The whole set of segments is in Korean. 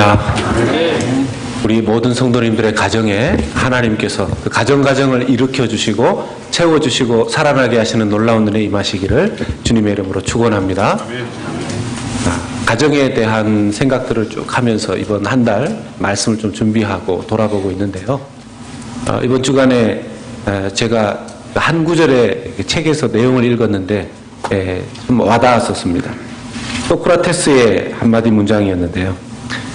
할렐루야. 우리 모든 성도님들의 가정에 하나님께서 그 가정을 일으켜 주시고 채워 주시고 살아나게 하시는 놀라운 은혜 임하시기를 주님의 이름으로 축원합니다. 가정에 대한 생각들을 쭉 하면서 이번 한 달 말씀을 좀 준비하고 돌아보고 있는데요. 이번 주간에 제가 한 구절의 책에서 내용을 읽었는데 좀 와닿았었습니다. 소크라테스의 한마디 문장이었는데요.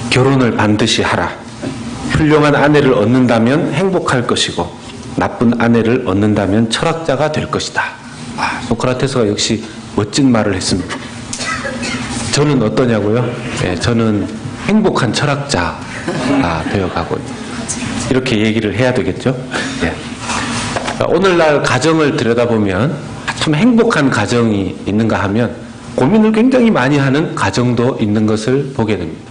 결혼을 반드시 하라. 훌륭한 아내를 얻는다면 행복할 것이고 나쁜 아내를 얻는다면 철학자가 될 것이다. 소크라테스가 역시 멋진 말을 했습니다. 저는 어떠냐고요? 저는 행복한 철학자가 되어가고 이렇게 얘기를 해야 되겠죠? 오늘날 가정을 들여다보면 참 행복한 가정이 있는가 하면 고민을 굉장히 많이 하는 가정도 있는 것을 보게 됩니다.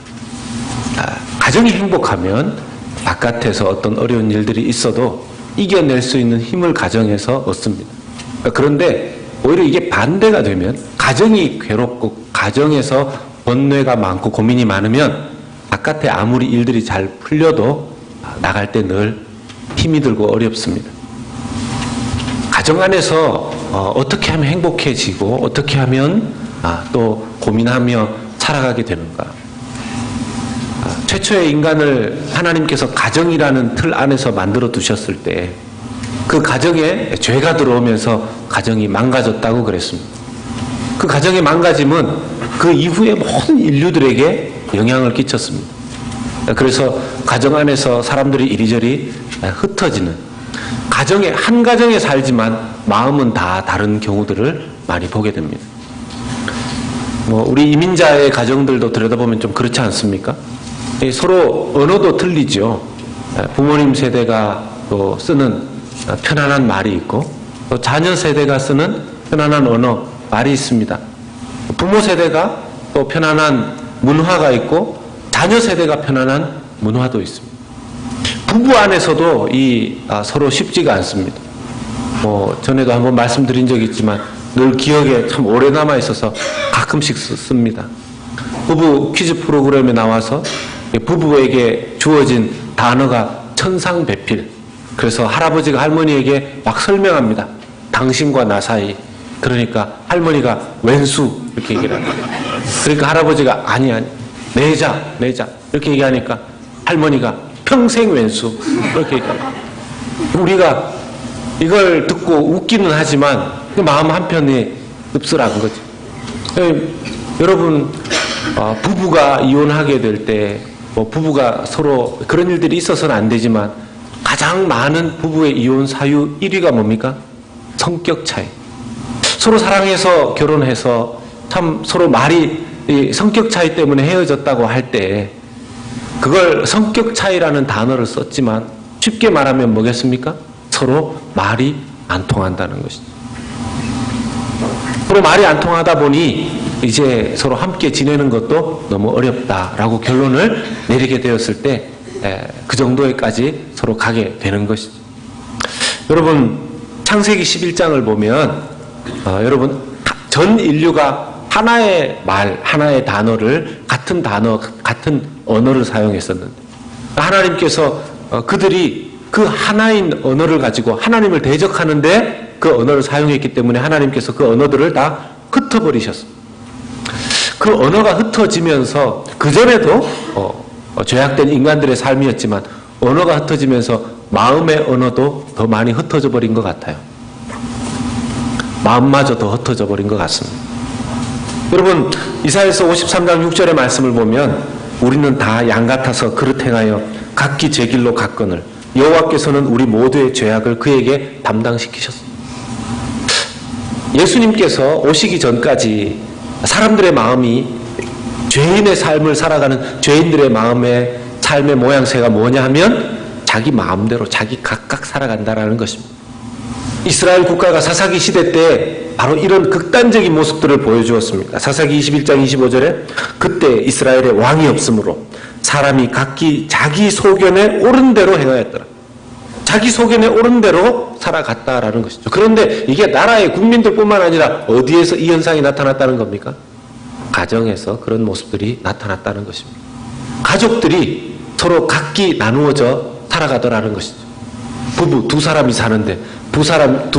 가정이 행복하면 바깥에서 어떤 어려운 일들이 있어도 이겨낼 수 있는 힘을 가정에서 얻습니다. 그런데 오히려 이게 반대가 되면 가정이 괴롭고 가정에서 번뇌가 많고 고민이 많으면 바깥에 아무리 일들이 잘 풀려도 나갈 때 늘 힘이 들고 어렵습니다. 가정 안에서 어떻게 하면 행복해지고 어떻게 하면 또 고민하며 살아가게 되는가. 최초의 인간을 하나님께서 가정이라는 틀 안에서 만들어 두셨을 때 그 가정에 죄가 들어오면서 가정이 망가졌다고 그랬습니다. 그 가정의 망가짐은 그 이후에 모든 인류들에게 영향을 끼쳤습니다. 그래서 가정 안에서 사람들이 이리저리 흩어지는 한 가정에 살지만 마음은 다 다른 경우들을 많이 보게 됩니다. 우리 이민자의 가정들도 들여다보면 좀 그렇지 않습니까? 서로 언어도 틀리죠. 부모님 세대가 또 쓰는 편안한 말이 있고 또 자녀 세대가 쓰는 편안한 언어, 말이 있습니다. 부모 세대가 또 편안한 문화가 있고 자녀 세대가 편안한 문화도 있습니다. 부부 안에서도 서로 쉽지가 않습니다. 전에도 한번 말씀드린 적이 있지만 늘 기억에 참 오래 남아 있어서 가끔씩 씁니다. 부부 퀴즈 프로그램에 나와서 부부에게 주어진 단어가 천상배필. 그래서 할아버지가 할머니에게 막 설명합니다. 당신과 나 사이. 그러니까 할머니가 왼수 이렇게 얘기를 합니다. 그러니까 할아버지가 아니 내자 이렇게 얘기하니까 할머니가 평생 왼수 이렇게 얘기합니다. 우리가 이걸 듣고 웃기는 하지만 마음 한편이 씁쓸한 거죠. 여러분 부부가 이혼하게 될 때 부부가 서로 그런 일들이 있어서는 안 되지만 가장 많은 부부의 이혼 사유 1위가 뭡니까? 성격 차이. 서로 사랑해서 결혼해서 참 서로 성격 차이 때문에 헤어졌다고 할 때 그걸 성격 차이라는 단어를 썼지만 쉽게 말하면 뭐겠습니까? 서로 말이 안 통한다는 것이죠. 서로 말이 안 통하다 보니 이제 서로 함께 지내는 것도 너무 어렵다라고 결론을 내리게 되었을 때 그 정도에까지 서로 가게 되는 것이죠. 여러분 창세기 11장을 보면 여러분 전 인류가 하나의 말, 하나의 단어를 같은 언어를 사용했었는데 하나님께서 그들이 그 하나인 언어를 가지고 하나님을 대적하는데 그 언어를 사용했기 때문에 하나님께서 그 언어들을 다 흩어버리셨습니다. 그 언어가 흩어지면서 그전에도 죄악된 인간들의 삶이었지만 언어가 흩어지면서 마음의 언어도 더 많이 흩어져 버린 것 같아요. 마음마저 더 흩어져 버린 것 같습니다. 여러분 이사야서 53장 6절의 말씀을 보면 우리는 다 양 같아서 그릇 행하여 각기 제 길로 갔거늘 여호와께서는 우리 모두의 죄악을 그에게 담당시키셨습니다. 예수님께서 오시기 전까지 사람들의 마음이 죄인의 삶을 살아가는 죄인들의 마음의 삶의 모양새가 뭐냐 하면 자기 마음대로 자기 각각 살아간다라는 것입니다. 이스라엘 국가가 사사기 시대 때 바로 이런 극단적인 모습들을 보여주었습니다. 사사기 21장 25절에 그때 이스라엘에 왕이 없으므로 사람이 각기 자기 소견에 옳은 대로 행하였더라. 자기 소견에 옳은 대로 살아갔다라는 것이죠. 그런데 이게 나라의 국민들뿐만 아니라 어디에서 이 현상이 나타났다는 겁니까? 가정에서 그런 모습들이 나타났다는 것입니다. 가족들이 서로 각기 나누어져 살아가더라는 것이죠. 부부 두 사람이 사는데 두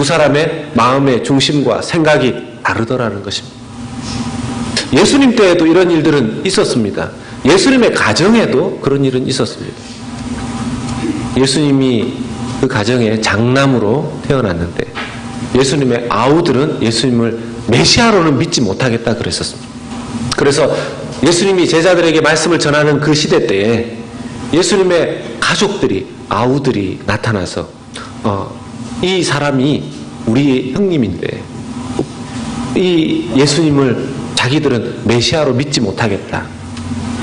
사람의 마음의 중심과 생각이 다르더라는 것입니다. 예수님 때에도 이런 일들은 있었습니다. 예수님의 가정에도 그런 일은 있었습니다. 예수님이 그 가정에 장남으로 태어났는데 예수님의 아우들은 예수님을 메시아로는 믿지 못하겠다 그랬었습니다. 그래서 예수님이 제자들에게 말씀을 전하는 그 시대 때에 예수님의 가족들이, 아우들이 나타나서 이 사람이 우리 형님인데 이 예수님을 자기들은 메시아로 믿지 못하겠다.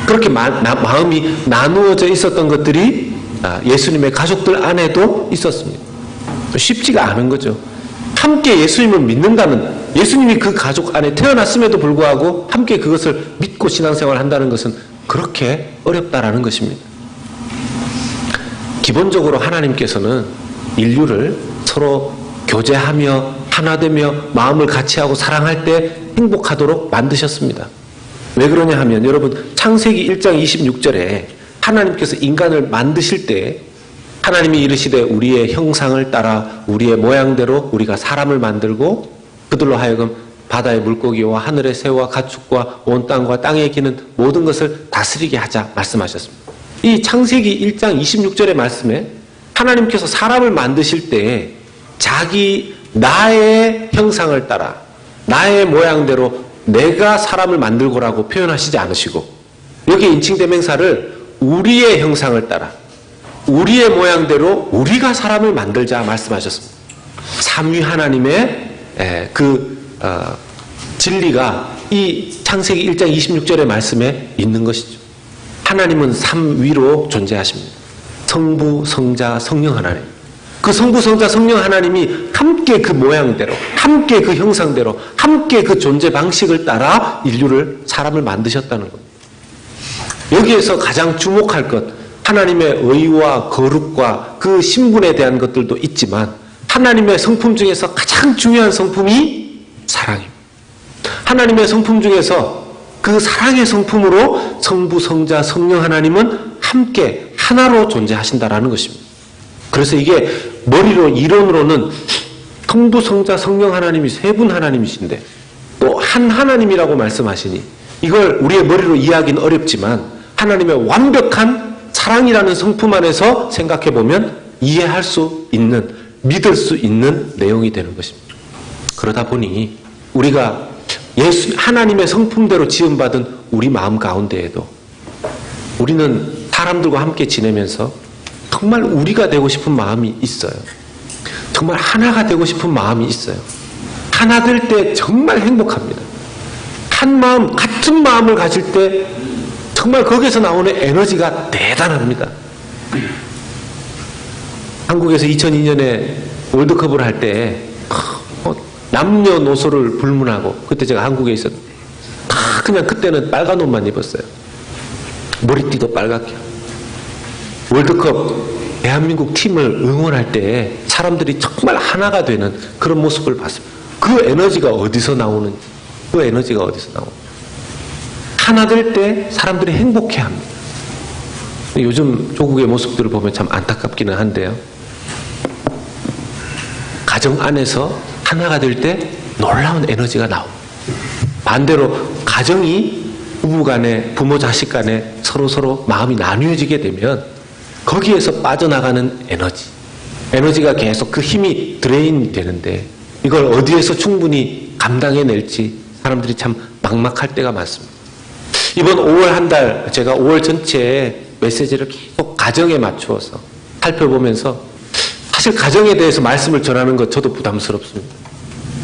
그렇게 마음이 나누어져 있었던 것들이 예수님의 가족들 안에도 있었습니다. 쉽지가 않은 거죠. 함께 예수님을 믿는다는, 예수님이 그 가족 안에 태어났음에도 불구하고 함께 그것을 믿고 신앙생활을 한다는 것은 그렇게 어렵다라는 것입니다. 기본적으로 하나님께서는 인류를 서로 교제하며 하나되며 마음을 같이하고 사랑할 때 행복하도록 만드셨습니다. 왜 그러냐 하면 여러분 창세기 1장 26절에 하나님께서 인간을 만드실 때 하나님이 이르시되 우리의 형상을 따라 우리의 모양대로 우리가 사람을 만들고 그들로 하여금 바다의 물고기와 하늘의 새와 가축과 온 땅과 땅에 기는 모든 것을 다스리게 하자 말씀하셨습니다. 이 창세기 1장 26절의 말씀에 하나님께서 사람을 만드실 때 자기 나의 형상을 따라 나의 모양대로 내가 사람을 만들고라고 표현하시지 않으시고 여기 인칭대명사를 우리의 형상을 따라 우리의 모양대로 우리가 사람을 만들자 말씀하셨습니다. 삼위 하나님의 진리가 이 창세기 1장 26절의 말씀에 있는 것이죠. 하나님은 삼위로 존재하십니다. 성부, 성자, 성령 하나님. 그 성부, 성자, 성령 하나님이 함께 그 모양대로, 함께 그 형상대로, 함께 그 존재 방식을 따라 인류를, 사람을 만드셨다는 겁니다. 여기에서 가장 주목할 것, 하나님의 의와 거룩과 그 신분에 대한 것들도 있지만 하나님의 성품 중에서 가장 중요한 성품이 사랑입니다. 하나님의 성품 중에서 그 사랑의 성품으로 성부, 성자, 성령 하나님은 함께 하나로 존재하신다라는 것입니다. 그래서 이게 머리로 이론으로는 성부, 성자, 성령 하나님이 세 분 하나님이신데 또 한 하나님이라고 말씀하시니 이걸 우리의 머리로 이해하기는 어렵지만 하나님의 완벽한 사랑이라는 성품 안에서 생각해보면 이해할 수 있는, 믿을 수 있는 내용이 되는 것입니다. 그러다 보니 우리가 하나님의 성품대로 지음받은 우리 마음 가운데에도 우리는 사람들과 함께 지내면서 정말 우리가 되고 싶은 마음이 있어요. 정말 하나가 되고 싶은 마음이 있어요. 하나 될 때 정말 행복합니다. 한 마음, 같은 마음을 가질 때 정말 거기에서 나오는 에너지가 대단합니다. 한국에서 2002년에 월드컵을 할 때 남녀노소를 불문하고 그때 제가 한국에 있었는데 다 그냥 그때는 빨간 옷만 입었어요. 머리띠도 빨갛게. 월드컵 대한민국 팀을 응원할 때 사람들이 정말 하나가 되는 그런 모습을 봤습니다. 그 에너지가 어디서 나오는지, 그 에너지가 어디서 나오는지. 하나 될 때 사람들이 행복해합니다. 요즘 조국의 모습들을 보면 참 안타깝기는 한데요. 가정 안에서 하나가 될 때 놀라운 에너지가 나옵니다. 반대로 가정이 부부간에, 부모 자식 간에 서로 마음이 나뉘어지게 되면 거기에서 빠져나가는 에너지가 계속 그 힘이 드레인이 되는데 이걸 어디에서 충분히 감당해낼지 사람들이 참 막막할 때가 많습니다. 이번 5월 한 달 제가 5월 전체에 메시지를 계속 가정에 맞추어서 살펴보면서 사실 가정에 대해서 말씀을 전하는 것 저도 부담스럽습니다.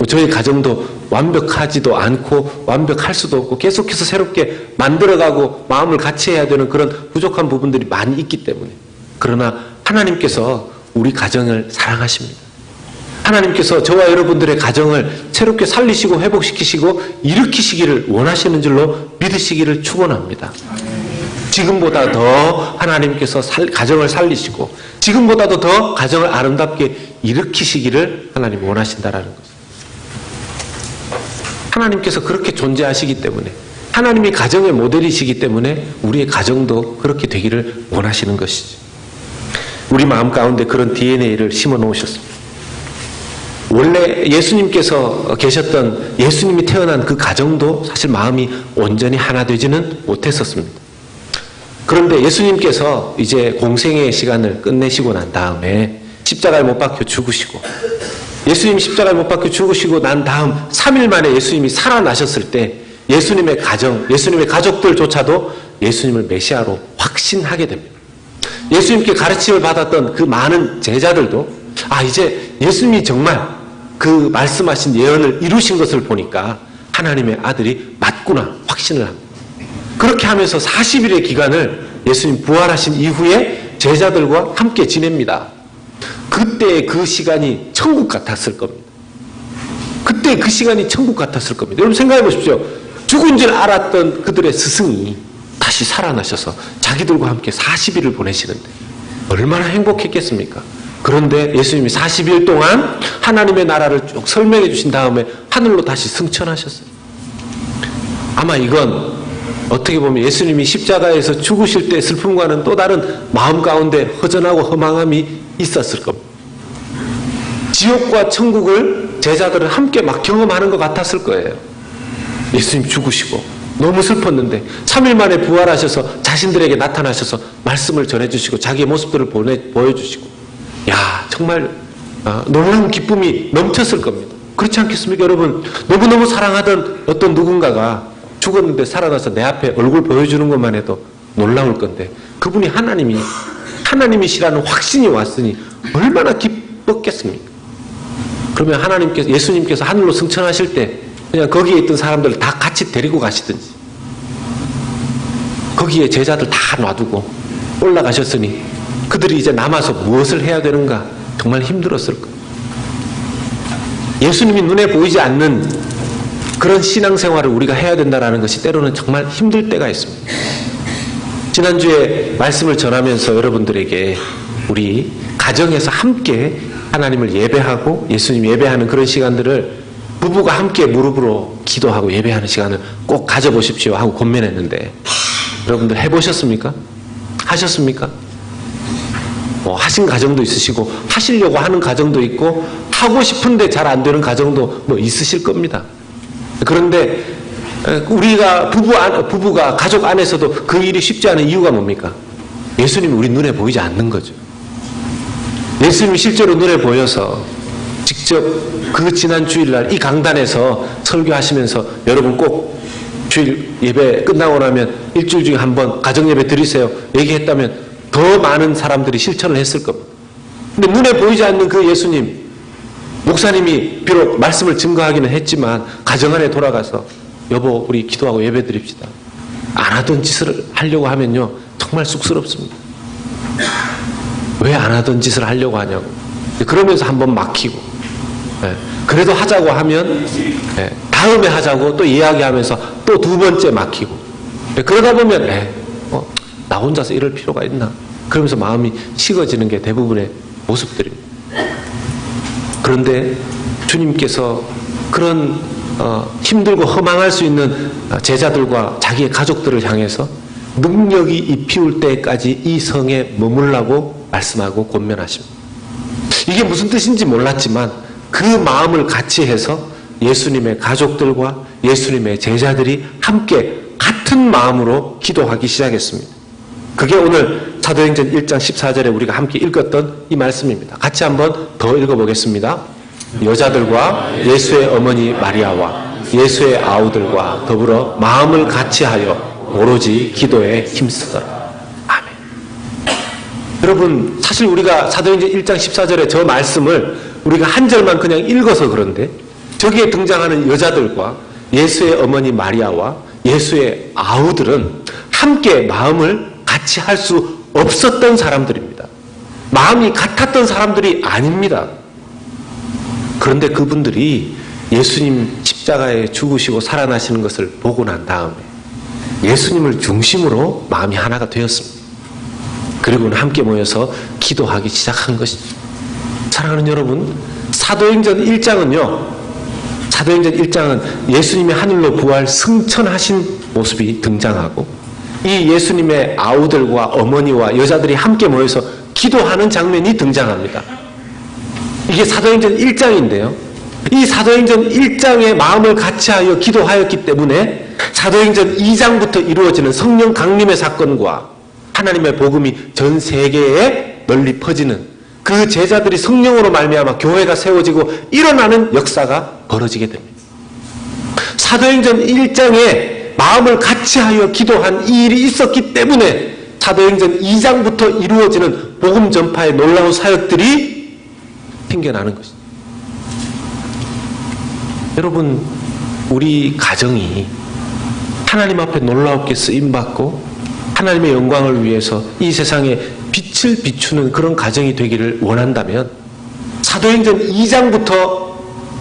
저희 가정도 완벽하지도 않고 완벽할 수도 없고 계속해서 새롭게 만들어가고 마음을 같이 해야 되는 그런 부족한 부분들이 많이 있기 때문에 그러나 하나님께서 우리 가정을 사랑하십니다. 하나님께서 저와 여러분들의 가정을 새롭게 살리시고 회복시키시고 일으키시기를 원하시는 줄로 믿으시기를 축원합니다. 지금보다 더 하나님께서 가정을 살리시고 지금보다도 더 가정을 아름답게 일으키시기를 하나님 원하신다라는 것입니다. 하나님께서 그렇게 존재하시기 때문에 하나님이 가정의 모델이시기 때문에 우리의 가정도 그렇게 되기를 원하시는 것이죠. 우리 마음 가운데 그런 DNA를 심어 놓으셨습니다. 원래 예수님께서 계셨던 예수님이 태어난 그 가정도 사실 마음이 온전히 하나 되지는 못했었습니다. 그런데 예수님께서 이제 공생의 시간을 끝내시고 난 다음에 십자가에 못 박혀 죽으시고, 예수님이 십자가에 못 박혀 죽으시고 난 다음 3일 만에 예수님이 살아나셨을 때 예수님의 가정, 예수님의 가족들조차도 예수님을 메시아로 확신하게 됩니다. 예수님께 가르침을 받았던 그 많은 제자들도 이제 예수님이 정말 그 말씀하신 예언을 이루신 것을 보니까 하나님의 아들이 맞구나 확신을 합니다. 그렇게 하면서 40일의 기간을 예수님 부활하신 이후에 제자들과 함께 지냅니다. 그때 그 시간이 천국 같았을 겁니다. 그때 그 시간이 천국 같았을 겁니다. 여러분 생각해 보십시오. 죽은 줄 알았던 그들의 스승이 다시 살아나셔서 자기들과 함께 40일을 보내시는데 얼마나 행복했겠습니까? 그런데 예수님이 40일 동안 하나님의 나라를 쭉 설명해 주신 다음에 하늘로 다시 승천하셨어요. 아마 이건 어떻게 보면 예수님이 십자가에서 죽으실 때 슬픔과는 또 다른 마음 가운데 허전하고 허망함이 있었을 겁니다. 지옥과 천국을 제자들은 함께 막 경험하는 것 같았을 거예요. 예수님 죽으시고 너무 슬펐는데 3일 만에 부활하셔서 자신들에게 나타나셔서 말씀을 전해주시고 자기의 모습들을 보여주시고, 정말 놀라운 기쁨이 넘쳤을 겁니다. 그렇지 않겠습니까, 여러분? 너무너무 사랑하던 어떤 누군가가 죽었는데 살아나서 내 앞에 얼굴 보여주는 것만 해도 놀라울 건데, 그분이 하나님이시라는 확신이 왔으니 얼마나 기뻤겠습니까? 그러면 예수님께서 하늘로 승천하실 때 그냥 거기에 있던 사람들을 다 같이 데리고 가시든지, 거기에 제자들 다 놔두고 올라가셨으니 그들이 이제 남아서 무엇을 해야 되는가 정말 힘들었을 거예요. 예수님이 눈에 보이지 않는 그런 신앙생활을 우리가 해야 된다는 것이 때로는 정말 힘들 때가 있습니다. 지난주에 말씀을 전하면서 여러분들에게 우리 가정에서 함께 하나님을 예배하고 예수님 예배하는 그런 시간들을 부부가 함께 무릎으로 기도하고 예배하는 시간을 꼭 가져보십시오 하고 권면했는데, 여러분들 해보셨습니까? 하셨습니까? 하신 가정도 있으시고 하시려고 하는 가정도 있고 하고 싶은데 잘 안 되는 가정도 있으실 겁니다. 그런데 우리가 부부가 가족 안에서도 그 일이 쉽지 않은 이유가 뭡니까? 예수님이 우리 눈에 보이지 않는 거죠. 예수님이 실제로 눈에 보여서 직접 그 지난 주일날 이 강단에서 설교하시면서 여러분 꼭 주일 예배 끝나고 나면 일주일 중에 한 번 가정예배 드리세요 얘기했다면 더 많은 사람들이 실천을 했을 겁니다. 근데 눈에 보이지 않는 그 예수님, 목사님이 비록 말씀을 증거하기는 했지만 가정 안에 돌아가서 여보 우리 기도하고 예배 드립시다, 안 하던 짓을 하려고 하면요 정말 쑥스럽습니다. 왜 안 하던 짓을 하려고 하냐고. 그러면서 한번 막히고, 그래도 하자고 하면 다음에 하자고 또 이야기하면서 또 두 번째 막히고, 그러다 보면 나 혼자서 이럴 필요가 있나, 그러면서 마음이 식어지는 게 대부분의 모습들입니다. 그런데 주님께서 그런 힘들고 허망할 수 있는 제자들과 자기의 가족들을 향해서 능력이 입히울 때까지 이 성에 머물라고 말씀하고 권면하십니다. 이게 무슨 뜻인지 몰랐지만 그 마음을 같이 해서 예수님의 가족들과 예수님의 제자들이 함께 같은 마음으로 기도하기 시작했습니다. 그게 오늘 사도행전 1장 14절에 우리가 함께 읽었던 이 말씀입니다. 같이 한번 더 읽어보겠습니다. 여자들과 예수의 어머니 마리아와 예수의 아우들과 더불어 마음을 같이하여 오로지 기도에 힘쓰더라. 아멘. 여러분, 사실 우리가 사도행전 1장 14절에 저 말씀을 우리가 한 절만 그냥 읽어서 그런데 저기에 등장하는 여자들과 예수의 어머니 마리아와 예수의 아우들은 함께 마음을 같이 할 수 없었던 사람들입니다. 마음이 같았던 사람들이 아닙니다. 그런데 그분들이 예수님 십자가에 죽으시고 살아나시는 것을 보고 난 다음에 예수님을 중심으로 마음이 하나가 되었습니다. 그리고는 함께 모여서 기도하기 시작한 것이죠. 사랑하는 여러분, 사도행전 1장은 예수님이 하늘로 부활 승천하신 모습이 등장하고 이 예수님의 아우들과 어머니와 여자들이 함께 모여서 기도하는 장면이 등장합니다. 이게 사도행전 1장인데요. 이 사도행전 1장의 마음을 같이하여 기도하였기 때문에 사도행전 2장부터 이루어지는 성령 강림의 사건과 하나님의 복음이 전 세계에 널리 퍼지는 그 제자들이 성령으로 말미암아 교회가 세워지고 일어나는 역사가 벌어지게 됩니다. 사도행전 1장에 마음을 같이하여 기도한 이 일이 있었기 때문에 사도행전 2장부터 이루어지는 복음 전파의 놀라운 사역들이 생겨나는 것입니다. 여러분, 우리 가정이 하나님 앞에 놀랍게 쓰임받고 하나님의 영광을 위해서 이 세상에 빛을 비추는 그런 가정이 되기를 원한다면 사도행전 2장부터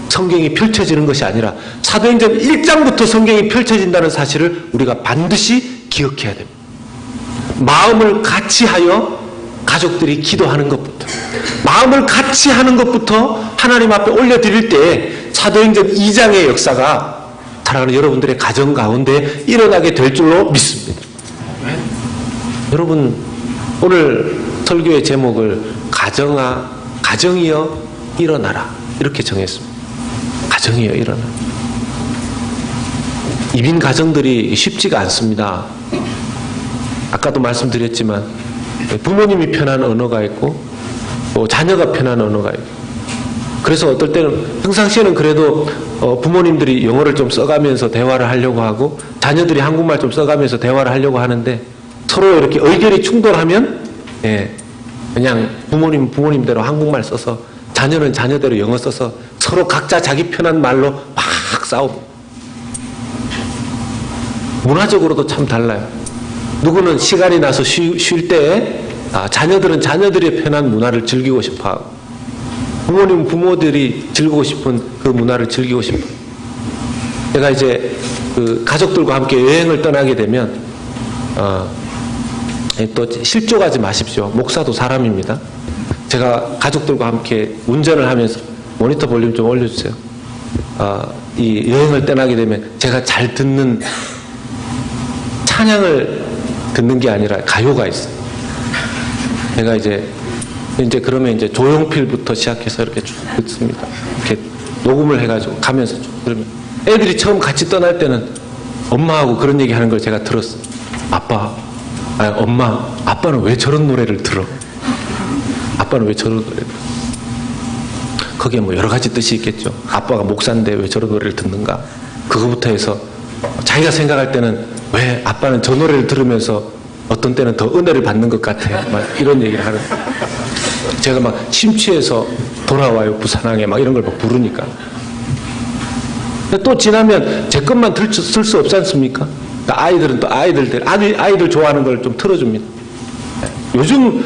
성경이 펼쳐지는 것이 아니라 사도행전 1장부터 성경이 펼쳐진다는 사실을 우리가 반드시 기억해야 됩니다. 마음을 같이하여 가족들이 기도하는 것부터, 마음을 같이 하는 것부터 하나님 앞에 올려드릴 때 사도행전 2장의 역사가 사랑하는 여러분들의 가정 가운데 일어나게 될 줄로 믿습니다. 여러분, 오늘 설교의 제목을 가정이여 일어나라 이렇게 정했습니다. 가정이여 일어나라. 이민 가정들이 쉽지가 않습니다. 아까도 말씀드렸지만 부모님이 편한 언어가 있고 또 자녀가 편한 언어가 있고, 그래서 어떨 때는 평상시에는 그래도 부모님들이 영어를 좀 써가면서 대화를 하려고 하고 자녀들이 한국말 좀 써가면서 대화를 하려고 하는데 서로 이렇게 의견이 충돌하면 그냥 부모님은 부모님대로 한국말 써서 자녀는 자녀대로 영어 써서 서로 각자 자기 편한 말로 막 싸우고, 문화적으로도 참 달라요. 누구는 시간이 나서 쉴 때 자녀들은 자녀들의 편한 문화를 즐기고 싶어하고 부모님은 부모들이 즐기고 싶은 그 문화를 즐기고 싶어요. 제가 이제 그 가족들과 함께 여행을 떠나게 되면 또 실족하지 마십시오. 목사도 사람입니다. 제가 가족들과 함께 운전을 하면서 모니터 볼륨 좀 올려주세요. 이 여행을 떠나게 되면 제가 잘 듣는 찬양을 듣는 게 아니라 가요가 있어요. 제가 이제 그러면 이제 조용필부터 시작해서 이렇게 쭉 듣습니다. 이렇게 녹음을 해가지고 가면서 쭉 들으면 애들이 처음 같이 떠날 때는 엄마하고 그런 얘기 하는 걸 제가 들었어요. 엄마, 아빠는 왜 저런 노래를 들어? 아빠는 왜 저런 노래를 들어? 거기에 뭐 여러 가지 뜻이 있겠죠. 아빠가 목사인데 왜 저런 노래를 듣는가? 그거부터 해서 자기가 생각할 때는 왜 아빠는 저 노래를 들으면서 어떤 때는 더 은혜를 받는 것 같아. 막 이런 얘기를 하는. 제가 막 심취해서 돌아와요 부산항에 막 이런 걸 막 부르니까. 또 지나면 제 것만 쓸 수 없지 않습니까? 아이들은 또 아이들 좋아하는 걸 좀 틀어줍니다. 요즘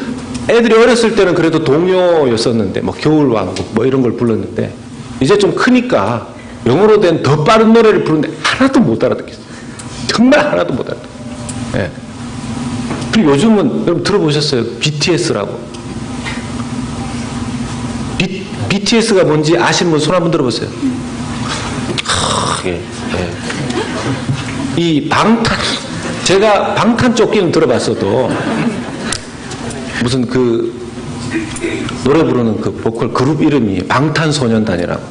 애들이 어렸을 때는 그래도 동요였었는데 뭐 겨울왕국 뭐 이런 걸 불렀는데 이제 좀 크니까 영어로 된 더 빠른 노래를 부르는데 하나도 못 알아듣겠어요. 정말 하나도 못 알아듣겠어요. 그리고 요즘은 여러분 들어보셨어요? BTS라고. BTS가 뭔지 아시는 분 손 한번 들어보세요. 이 제가 방탄 쫓기는 들어봤어도 무슨 그 노래 부르는 그 보컬 그룹 이름이 방탄소년단이라고.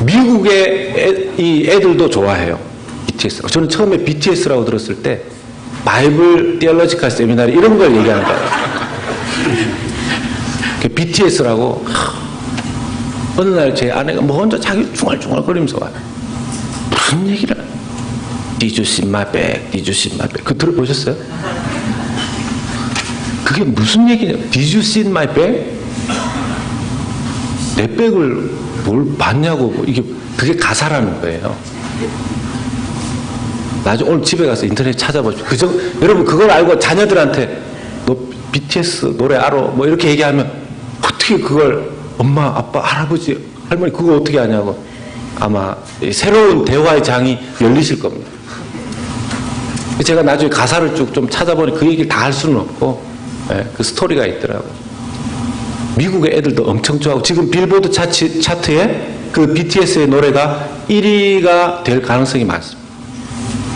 미국의 이 애들도 좋아해요. BTS라고. 저는 처음에 BTS라고 들었을 때 바이블 디얼로지컬 세미나리 이런 걸 얘기하는 거예요. BTS라고. 어느 날 제 아내가 뭐 혼자 자기 중얼중얼거리면서 와요. 무슨 얘기를 Did you see my bag? Did you see my bag? 그거 들어보셨어요? 그게 무슨 얘기냐? Did you see my bag? 내 백을 뭘 봤냐고. 그게 가사라는 거예요. 나중에 오늘 집에 가서 인터넷 찾아보십시오. 여러분 그걸 알고 자녀들한테 너 BTS 노래 알아? 뭐 이렇게 얘기하면 어떻게 그걸 엄마, 아빠, 할아버지, 할머니 그거 어떻게 아냐고. 아마 새로운 대화의 장이 열리실 겁니다. 제가 나중에 가사를 쭉 좀 찾아보니 그 얘기를 다 할 수는 없고 그 스토리가 있더라고요. 미국의 애들도 엄청 좋아하고 지금 빌보드 차트에 그 BTS의 노래가 1위가 될 가능성이 많습니다.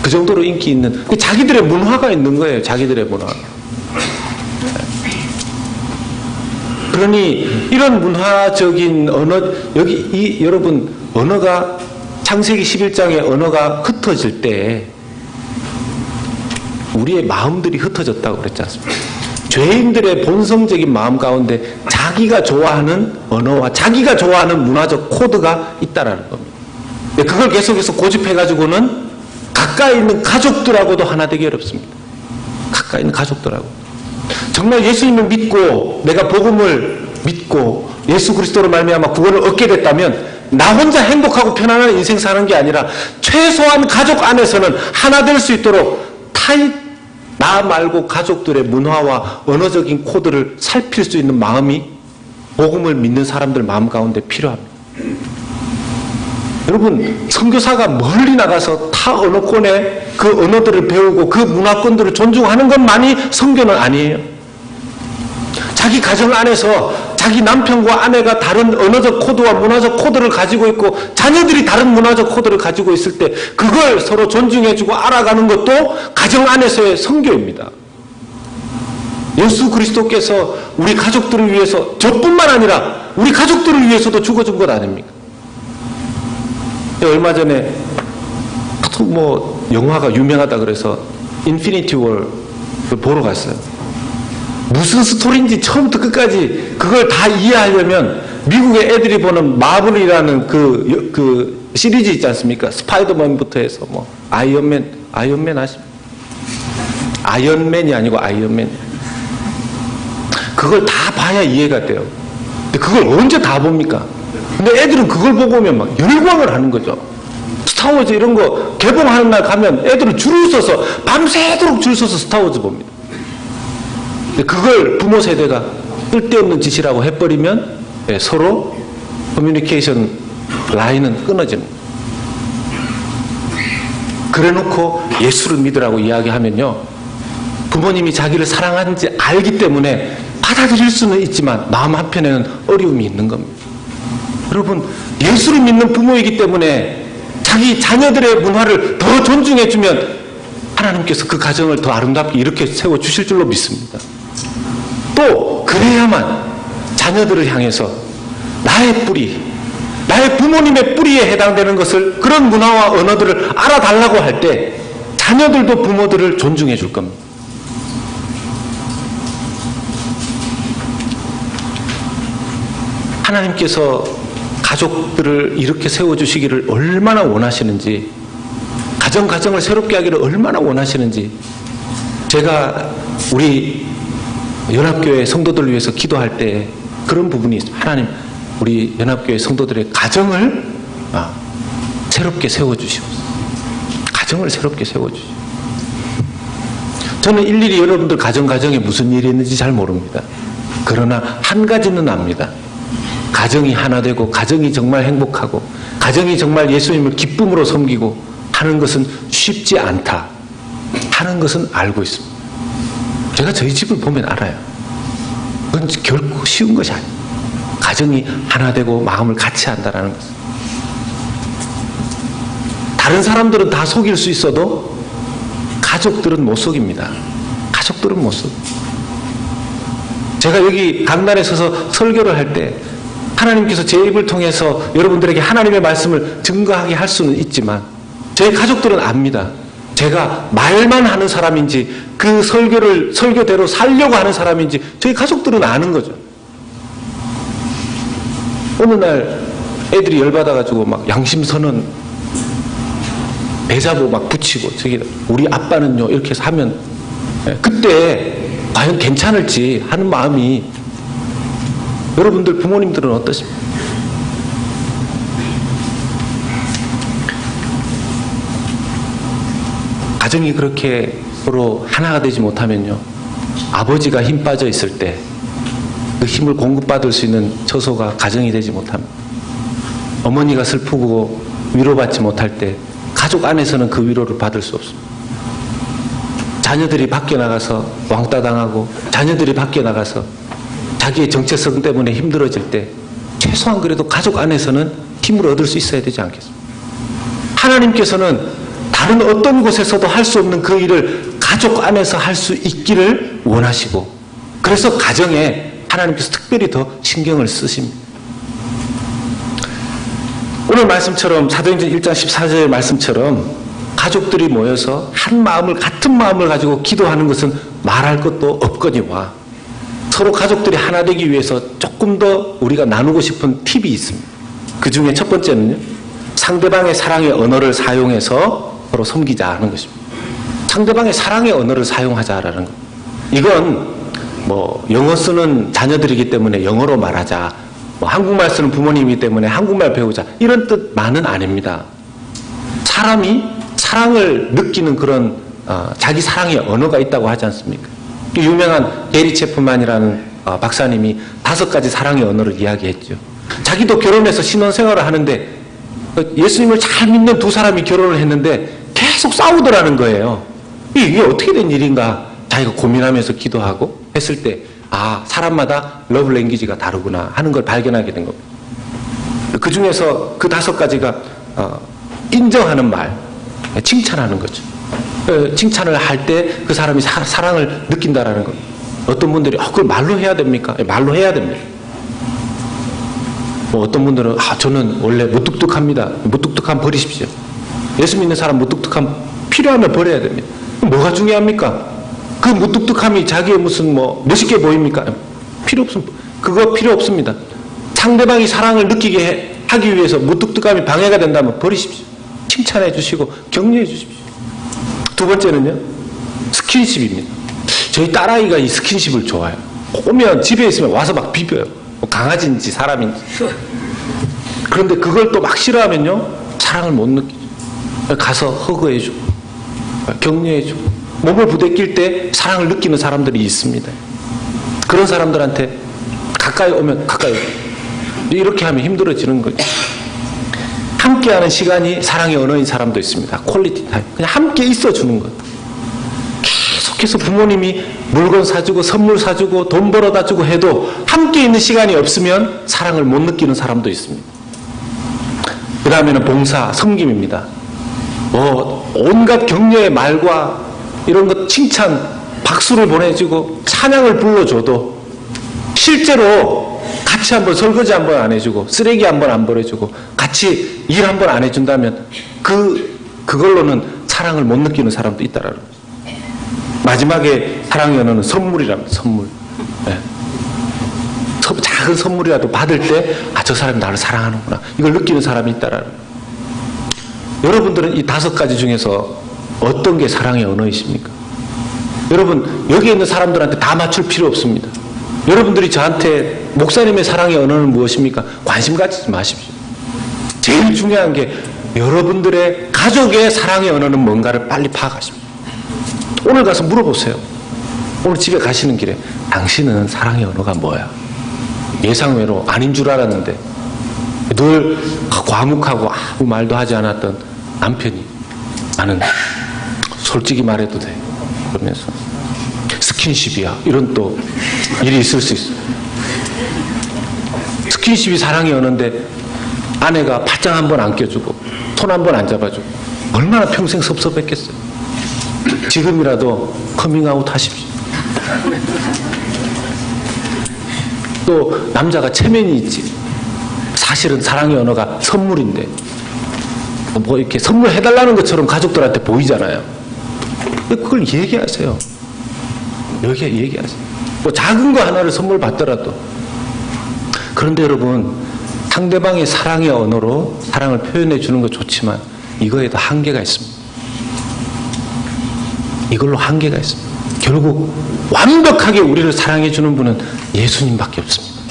그 정도로 인기 있는, 자기들의 문화가 있는 거예요. 자기들의 문화. 그러니 이런 문화적인 언어, 여러분, 언어가 창세기 11장의 언어가 흩어질 때 우리의 마음들이 흩어졌다고 그랬지 않습니까? 죄인들의 본성적인 마음 가운데 자기가 좋아하는 언어와 자기가 좋아하는 문화적 코드가 있다라는 겁니다. 그걸 계속해서 고집해가지고는 가까이 있는 가족들하고도 하나 되기 어렵습니다. 가까이 있는 가족들하고. 정말 예수님을 믿고 내가 복음을 믿고 예수 그리스도로 말미암아 구원을 얻게 됐다면 나 혼자 행복하고 편안한 인생 사는 게 아니라 최소한 가족 안에서는 하나 될 수 있도록 나 말고 가족들의 문화와 언어적인 코드를 살필 수 있는 마음이 복음을 믿는 사람들 마음 가운데 필요합니다. 여러분, 선교사가 멀리 나가서 타 언어권의 그 언어들을 배우고 그 문화권들을 존중하는 것만이 선교는 아니에요. 자기 가정 안에서 자기 남편과 아내가 다른 언어적 코드와 문화적 코드를 가지고 있고 자녀들이 다른 문화적 코드를 가지고 있을 때 그걸 서로 존중해주고 알아가는 것도 가정 안에서의 선교입니다. 예수 그리스도께서 우리 가족들을 위해서 저뿐만 아니라 우리 가족들을 위해서도 죽어준 것 아닙니까? 얼마 전에 영화가 유명하다 그래서 인피니티 월을 보러 갔어요. 무슨 스토리인지 처음부터 끝까지 그걸 다 이해하려면 미국의 애들이 보는 마블이라는 그 시리즈 있지 않습니까? 스파이더맨부터 해서 아이언맨 아십니까? 아이언맨이 아니고 아이언맨. 그걸 다 봐야 이해가 돼요. 근데 그걸 언제 다 봅니까? 근데 애들은 그걸 보고 오면 막 열광을 하는 거죠. 스타워즈 이런 거 개봉하는 날 가면 애들은 줄을 서서 밤새도록 줄 서서 스타워즈 봅니다. 그걸 부모 세대가 쓸데없는 짓이라고 해버리면 서로 커뮤니케이션 라인은 끊어집니다. 그래놓고 예수를 믿으라고 이야기하면요, 부모님이 자기를 사랑하는지 알기 때문에 받아들일 수는 있지만 마음 한편에는 어려움이 있는 겁니다. 여러분, 예수를 믿는 부모이기 때문에 자기 자녀들의 문화를 더 존중해주면 하나님께서 그 가정을 더 아름답게 이렇게 세워주실 줄로 믿습니다. 또 그래야만 자녀들을 향해서 나의 뿌리, 나의 부모님의 뿌리에 해당되는 것을, 그런 문화와 언어들을 알아달라고 할 때 자녀들도 부모들을 존중해 줄 겁니다. 하나님께서 가족들을 이렇게 세워주시기를 얼마나 원하시는지, 가정을 새롭게 하기를 얼마나 원하시는지, 제가 우리 연합교회 성도들을 위해서 기도할 때 그런 부분이 있습니다. 하나님, 우리 연합교회 성도들의 가정을 새롭게 세워주시옵소서. 가정을 새롭게 세워주시옵소서. 저는 일일이 여러분들 가정에 무슨 일이 있는지 잘 모릅니다. 그러나 한 가지는 압니다. 가정이 하나 되고 가정이 정말 행복하고 가정이 정말 예수님을 기쁨으로 섬기고 하는 것은 쉽지 않다 하는 것은 알고 있습니다. 제가 저희 집을 보면 알아요. 그건 결코 쉬운 것이 아니에요. 가정이 하나 되고 마음을 같이 한다는 것은. 다른 사람들은 다 속일 수 있어도 가족들은 못 속입니다. 가족들은 못 속여요. 제가 여기 강단에 서서 설교를 할 때 하나님께서 제 입을 통해서 여러분들에게 하나님의 말씀을 증거하게 할 수는 있지만 제 가족들은 압니다. 제가 말만 하는 사람인지 그 설교대로 살려고 하는 사람인지 저희 가족들은 아는 거죠. 어느 날 애들이 열받아가지고 막 양심선언 배자보 막 붙이고 저기 우리 아빠는요 이렇게 해서 하면 그때 과연 괜찮을지 하는 마음이, 여러분들 부모님들은 어떠십니까? 가정이 그렇게 서로 하나가 되지 못하면요, 아버지가 힘 빠져 있을 때 그 힘을 공급받을 수 있는 처소가 가정이 되지 못합니다. 어머니가 슬프고 위로받지 못할 때 가족 안에서는 그 위로를 받을 수 없습니다. 자녀들이 밖에 나가서 왕따 당하고 자녀들이 밖에 나가서 자기의 정체성 때문에 힘들어질 때 최소한 그래도 가족 안에서는 힘을 얻을 수 있어야 되지 않겠습니까? 하나님께서는 다른 어떤 곳에서도 할 수 없는 그 일을 가족 안에서 할 수 있기를 원하시고, 그래서 가정에 하나님께서 특별히 더 신경을 쓰십니다. 오늘 말씀처럼 사도행전 1장 14절 말씀처럼 가족들이 모여서 한 마음을, 같은 마음을 가지고 기도하는 것은 말할 것도 없거니와 서로 가족들이 하나 되기 위해서 조금 더 우리가 나누고 싶은 팁이 있습니다. 그 중에 첫 번째는요, 상대방의 사랑의 언어를 사용해서 서로 섬기자 하는 것입니다. 상대방의 사랑의 언어를 사용하자라는 것. 이건 뭐 영어 쓰는 자녀들이기 때문에 영어로 말하자, 뭐 한국말 쓰는 부모님이기 때문에 한국말 배우자, 이런 뜻만은 아닙니다. 사람이 사랑을 느끼는 그런 자기 사랑의 언어가 있다고 하지 않습니까? 유명한 게리 체프만이라는 박사님이 5가지 사랑의 언어를 이야기했죠. 자기도 결혼해서 신혼생활을 하는데 예수님을 잘 믿는 두 사람이 결혼을 했는데 계속 싸우더라는 거예요. 이게 어떻게 된 일인가 자기가 고민하면서 기도하고 했을 때, 아, 사람마다 러브 랭귀지가 다르구나 하는 걸 발견하게 된 겁니다. 그 중에서 그 5가지가 인정하는 말, 칭찬하는 거죠. 칭찬을 할 때 그 사람이 사랑을 느낀다라는 것. 어떤 분들이 그걸 말로 해야 됩니까? 말로 해야 됩니다. 뭐 어떤 분들은 저는 원래 무뚝뚝합니다. 무뚝뚝함 버리십시오. 예수 믿는 사람 무뚝뚝함 필요하면 버려야 됩니다. 뭐가 중요합니까? 그 무뚝뚝함이 자기의 무슨 뭐 멋있게 보입니까? 필요 없습니다. 그거 필요 없습니다. 상대방이 사랑을 느끼게 하기 위해서 무뚝뚝함이 방해가 된다면 버리십시오. 칭찬해 주시고 격려해 주십시오. 두 번째는요, 스킨십입니다. 저희 딸아이가 이 스킨십을 좋아해요. 오면 집에 있으면 와서 막 비벼요. 뭐 강아지인지 사람인지. 그런데 그걸 또 막 싫어하면요, 사랑을 못 느끼죠. 가서 허그해주고 격려해주고 몸을 부대낄 때 사랑을 느끼는 사람들이 있습니다. 그런 사람들한테 가까이 오면 가까이 오고, 이렇게 하면 힘들어지는 거죠. 함께하는 시간이 사랑의 언어인 사람도 있습니다. 퀄리티 타임. 그냥 함께 있어주는 것. 계속해서 부모님이 물건 사주고 선물 사주고 돈 벌어다 주고 해도 함께 있는 시간이 없으면 사랑을 못 느끼는 사람도 있습니다. 그 다음에는 봉사, 섬김입니다. 온갖 격려의 말과 이런 것, 칭찬, 박수를 보내주고 찬양을 불러줘도 실제로 같이 한번 설거지 한번 안 해주고 쓰레기 한번 안 버려주고 같이 일 한번 안 해준다면 그걸로는 사랑을 못 느끼는 사람도 있다라는 거죠. 마지막에 사랑의 언어는 선물이랍니다. 선물. 네. 작은 선물이라도 받을 때 저 사람이 나를 사랑하는구나, 이걸 느끼는 사람이 있다라는 거죠. 여러분들은 이 5가지 중에서 어떤 게 사랑의 언어이십니까? 여러분, 여기 있는 사람들한테 다 맞출 필요 없습니다. 여러분들이 저한테 목사님의 사랑의 언어는 무엇입니까? 관심 가지지 마십시오. 제일 중요한 게 여러분들의 가족의 사랑의 언어는 뭔가를 빨리 파악하십시오. 오늘 가서 물어보세요. 오늘 집에 가시는 길에 당신은 사랑의 언어가 뭐야? 예상외로 아닌 줄 알았는데 늘 과묵하고 아무 말도 하지 않았던 남편이 나는 솔직히 말해도 돼 그러면서 스킨십이야, 이런 또 일이 있을 수 있어요. 스킨십이 사랑의 언어인데 아내가 팔짱 한번 안 껴주고 손 한번 안 잡아주고 얼마나 평생 섭섭했겠어요. 지금이라도 커밍아웃 하십시오. 또 남자가 체면이 있지. 사실은 사랑의 언어가 선물인데 뭐 이렇게 선물해달라는 것처럼 가족들한테 보이잖아요. 그걸 얘기하세요. 얘기하세요. 뭐 작은 거 하나를 선물 받더라도. 그런데 여러분, 상대방의 사랑의 언어로 사랑을 표현해 주는 거 좋지만 이거에도 한계가 있습니다. 이걸로 한계가 있습니다. 결국 완벽하게 우리를 사랑해 주는 분은 예수님밖에 없습니다.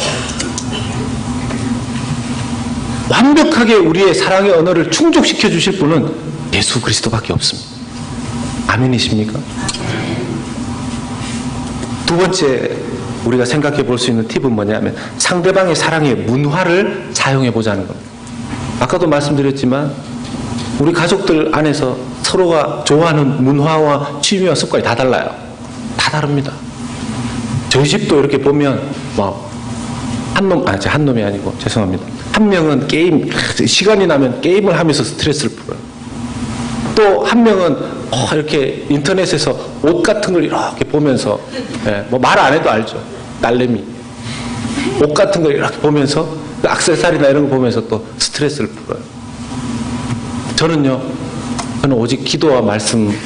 완벽하게 우리의 사랑의 언어를 충족시켜 주실 분은 예수 그리스도밖에 없습니다. 아멘이십니까? 두 번째 우리가 생각해 볼 수 있는 팁은 뭐냐면 상대방의 사랑의 문화를 사용해 보자는 겁니다. 아까도 말씀드렸지만 우리 가족들 안에서 서로가 좋아하는 문화와 취미와 습관이 다 달라요. 다 다릅니다. 저희 집도 이렇게 보면 한 놈이 아니고 죄송합니다. 한 명은 게임, 시간이 나면 게임을 하면서 스트레스를 풀어요. 또 한 명은 이렇게 인터넷에서 옷 같은 걸 이렇게 보면서, 뭐 말 안 해도 알죠. 딸내미. 옷 같은 걸 이렇게 보면서, 액세서리나 이런 거 보면서 또 스트레스를 풀어요. 저는 오직 기도와 말씀만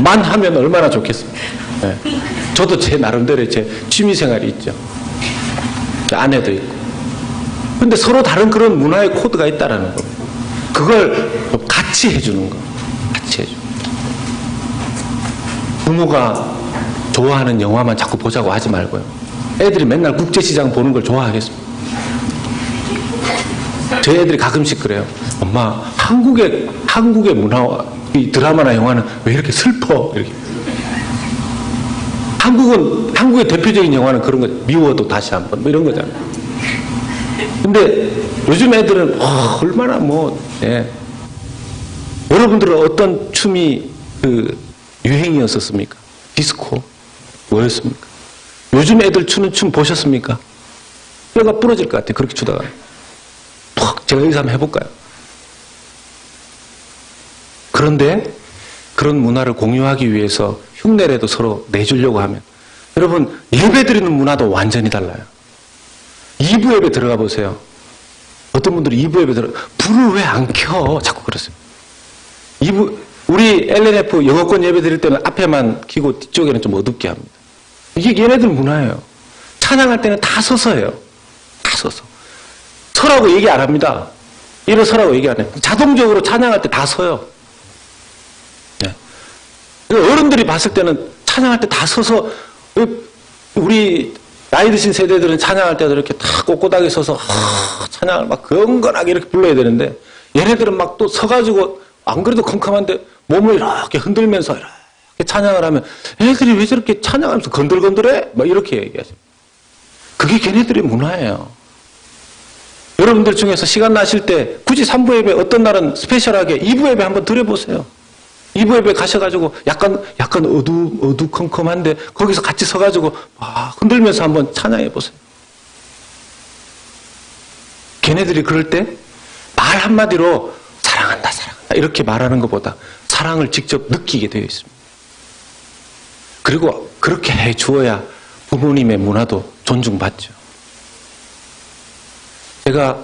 하면 얼마나 좋겠습니까? 저도 제 나름대로의 제 취미생활이 있죠. 아내도 있고. 근데 서로 다른 그런 문화의 코드가 있다라는 겁니다. 그걸 같이 해주는 거. 같이 해주는 거. 부모가 좋아하는 영화만 자꾸 보자고 하지 말고요. 애들이 맨날 국제시장 보는 걸 좋아하겠습니다. 저희 애들이 가끔씩 그래요. 엄마, 한국의 문화와 이 드라마나 영화는 왜 이렇게 슬퍼? 이렇게. 한국의 대표적인 영화는 그런 거죠. 미워도 다시 한번 뭐 이런 거잖아요. 근데 요즘 애들은 얼마나 여러분들은 어떤 춤이 유행이었었습니까? 디스코 뭐였습니까? 요즘 애들 추는 춤 보셨습니까? 뼈가 부러질 것 같아요. 그렇게 추다가 제가 여기서 한번 해볼까요? 그런데 그런 문화를 공유하기 위해서 흉내라도 서로 내주려고 하면 여러분 예배드리는 문화도 완전히 달라요. 2부 예배 들어가 보세요. 어떤 분들이 2부 예배 불을 왜 안 켜? 자꾸 그러세요. 2부 우리 LNF 영어권 예배 드릴 때는 앞에만 켜고 뒤쪽에는 좀 어둡게 합니다. 이게 얘네들 문화예요. 찬양할 때는 다 서서 해요. 다 서서. 서라고 얘기 안 합니다. 일어서라고 얘기 안 해요. 자동적으로 찬양할 때 다 서요. 네. 어른들이 봤을 때는 찬양할 때 다 서서 우리 나이 드신 세대들은 찬양할 때도 이렇게 다 꼿꼿하게 서서 찬양을 막 경건하게 이렇게 불러야 되는데 얘네들은 막 또 서가지고 안 그래도 컴컴한데 몸을 이렇게 흔들면서 이렇게 찬양을 하면 애들이 왜 저렇게 찬양하면서 건들건들해? 막 이렇게 얘기하죠. 그게 걔네들의 문화예요. 여러분들 중에서 시간 나실 때 굳이 3부 예배 어떤 날은 스페셜하게 2부 예배 한번 드려보세요. 2부 예배 가셔가지고 약간 어두컴컴한데 거기서 같이 서가지고 흔들면서 한번 찬양해보세요. 걔네들이 그럴 때 말 한마디로 사랑한다 이렇게 말하는 것보다 사랑을 직접 느끼게 되어 있습니다. 그리고 그렇게 해주어야 부모님의 문화도 존중받죠. 제가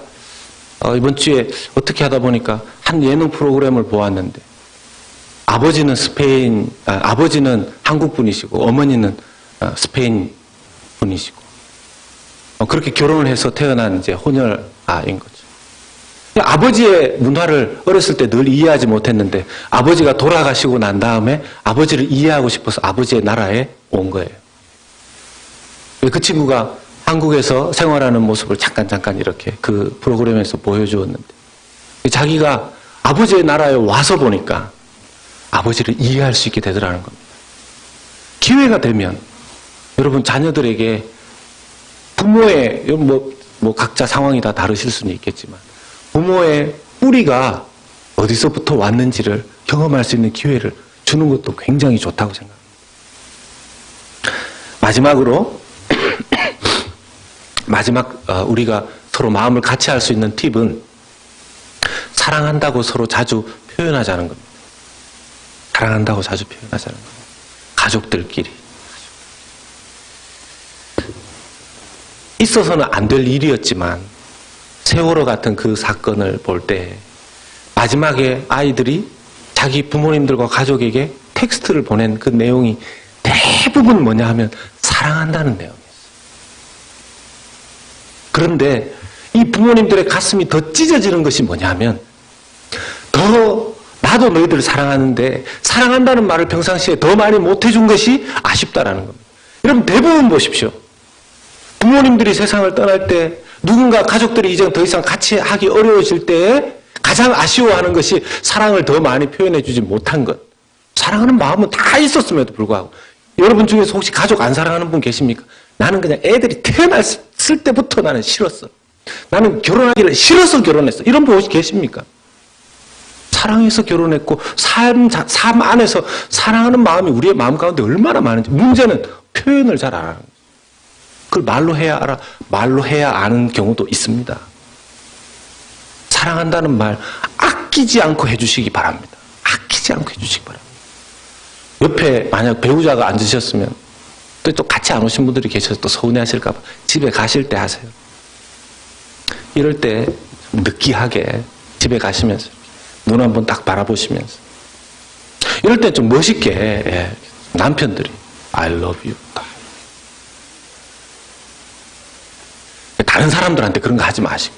이번 주에 어떻게 하다 보니까 한 예능 프로그램을 보았는데 아버지는 아버지는 한국 분이시고 어머니는 스페인 분이시고 그렇게 결혼을 해서 태어난 이제 혼혈아인 거죠. 아버지의 문화를 어렸을 때 늘 이해하지 못했는데 아버지가 돌아가시고 난 다음에 아버지를 이해하고 싶어서 아버지의 나라에 온 거예요. 그 친구가 한국에서 생활하는 모습을 잠깐 이렇게 그 프로그램에서 보여주었는데 자기가 아버지의 나라에 와서 보니까 아버지를 이해할 수 있게 되더라는 겁니다. 기회가 되면 여러분 자녀들에게 부모의 뭐 각자 상황이 다 다르실 수는 있겠지만 부모의 뿌리가 어디서부터 왔는지를 경험할 수 있는 기회를 주는 것도 굉장히 좋다고 생각합니다. 마지막 우리가 서로 마음을 같이 할 수 있는 팁은 사랑한다고 서로 자주 표현하자는 겁니다. 사랑한다고 자주 표현하자는 겁니다. 가족들끼리. 있어서는 안 될 일이었지만 세월호 같은 그 사건을 볼 때 마지막에 아이들이 자기 부모님들과 가족에게 텍스트를 보낸 그 내용이 대부분 뭐냐 하면 사랑한다는 내용이었어요. 그런데 이 부모님들의 가슴이 더 찢어지는 것이 뭐냐 하면 나도 너희들을 사랑하는데 사랑한다는 말을 평상시에 더 많이 못해준 것이 아쉽다라는 겁니다. 여러분 대부분 보십시오. 부모님들이 세상을 떠날 때 누군가 가족들이 이제 더 이상 같이 하기 어려워질 때 가장 아쉬워하는 것이 사랑을 더 많이 표현해 주지 못한 것. 사랑하는 마음은 다 있었음에도 불구하고 여러분 중에서 혹시 가족 안 사랑하는 분 계십니까? 나는 그냥 애들이 태어났을 때부터 나는 싫었어. 나는 결혼하기를 싫어서 결혼했어. 이런 분 혹시 계십니까? 사랑해서 결혼했고 삶 안에서 사랑하는 마음이 우리의 마음 가운데 얼마나 많은지. 문제는 표현을 잘 안 하는 거죠. 그걸 말로 해야 아는 경우도 있습니다. 사랑한다는 말 아끼지 않고 해주시기 바랍니다. 잊지 않고 해주시기 바랍니다. 옆에 만약 배우자가 앉으셨으면 또 같이 안 오신 분들이 계셔서 또 서운해하실까 봐 집에 가실 때 하세요. 이럴 때 느끼하게 집에 가시면서 눈 한번 딱 바라보시면서 이럴 때 좀 멋있게 남편들이 I love you. 다른 사람들한테 그런 거 하지 마시고.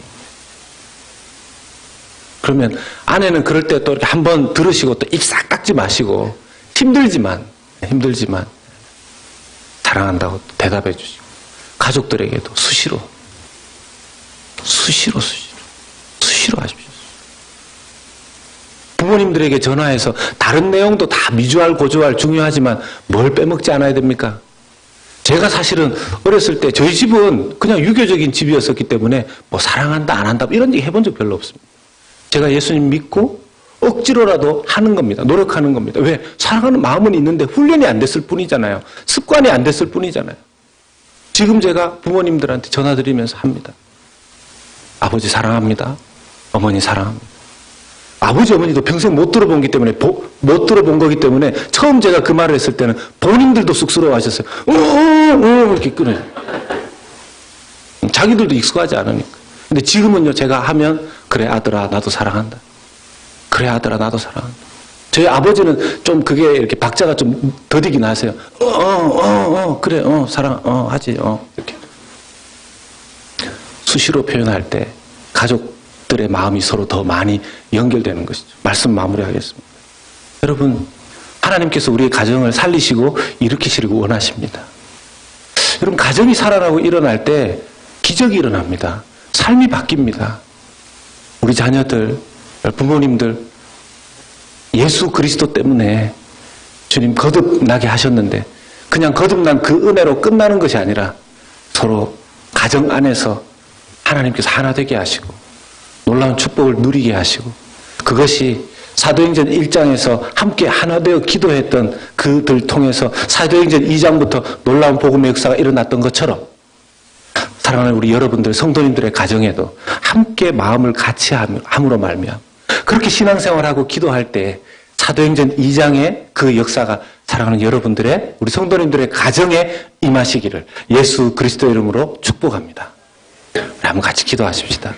그러면 아내는 그럴 때 또 이렇게 한번 들으시고 또 입 싹 닦지 마시고 힘들지만 사랑한다고 대답해 주시고 가족들에게도 수시로 하십시오. 부모님들에게 전화해서 다른 내용도 다 미주알 고주알 중요하지만 뭘 빼먹지 않아야 됩니까? 제가 사실은 어렸을 때 저희 집은 그냥 유교적인 집이었었기 때문에 뭐 사랑한다 안 한다 이런 얘기 해본 적 별로 없습니다. 제가 예수님 믿고 억지로라도 하는 겁니다. 노력하는 겁니다. 왜? 사랑하는 마음은 있는데 훈련이 안 됐을 뿐이잖아요. 습관이 안 됐을 뿐이잖아요. 지금 제가 부모님들한테 전화드리면서 합니다. 아버지 사랑합니다. 어머니 사랑합니다. 아버지 어머니도 평생 못 들어본 거기 때문에 처음 제가 그 말을 했을 때는 본인들도 쑥스러워하셨어요. 이렇게 끊어요. 자기들도 익숙하지 않으니까. 근데 지금은요 제가 하면 그래 아들아 나도 사랑한다. 그래 아들아 나도 사랑한다. 저희 아버지는 좀 그게 이렇게 박자가 좀 더디긴 하세요. 그래 사랑 하지 이렇게 수시로 표현할 때 가족들의 마음이 서로 더 많이 연결되는 것이죠. 말씀 마무리하겠습니다. 여러분 하나님께서 우리의 가정을 살리시고 일으키시려고 원하십니다. 여러분 가정이 살아나고 일어날 때 기적이 일어납니다. 삶이 바뀝니다. 우리 자녀들, 부모님들 예수 그리스도 때문에 주님 거듭나게 하셨는데 그냥 거듭난 그 은혜로 끝나는 것이 아니라 서로 가정 안에서 하나님께서 하나 되게 하시고 놀라운 축복을 누리게 하시고 그것이 사도행전 1장에서 함께 하나 되어 기도했던 그들 통해서 사도행전 2장부터 놀라운 복음의 역사가 일어났던 것처럼 사랑하는 우리 여러분들 성도님들의 가정에도 함께 마음을 같이 함으로 말미암아 그렇게 신앙생활하고 기도할 때 사도행전 2장의 그 역사가 사랑하는 여러분들의 우리 성도님들의 가정에 임하시기를 예수 그리스도 이름으로 축복합니다. 우리 한번 같이 기도하십시다.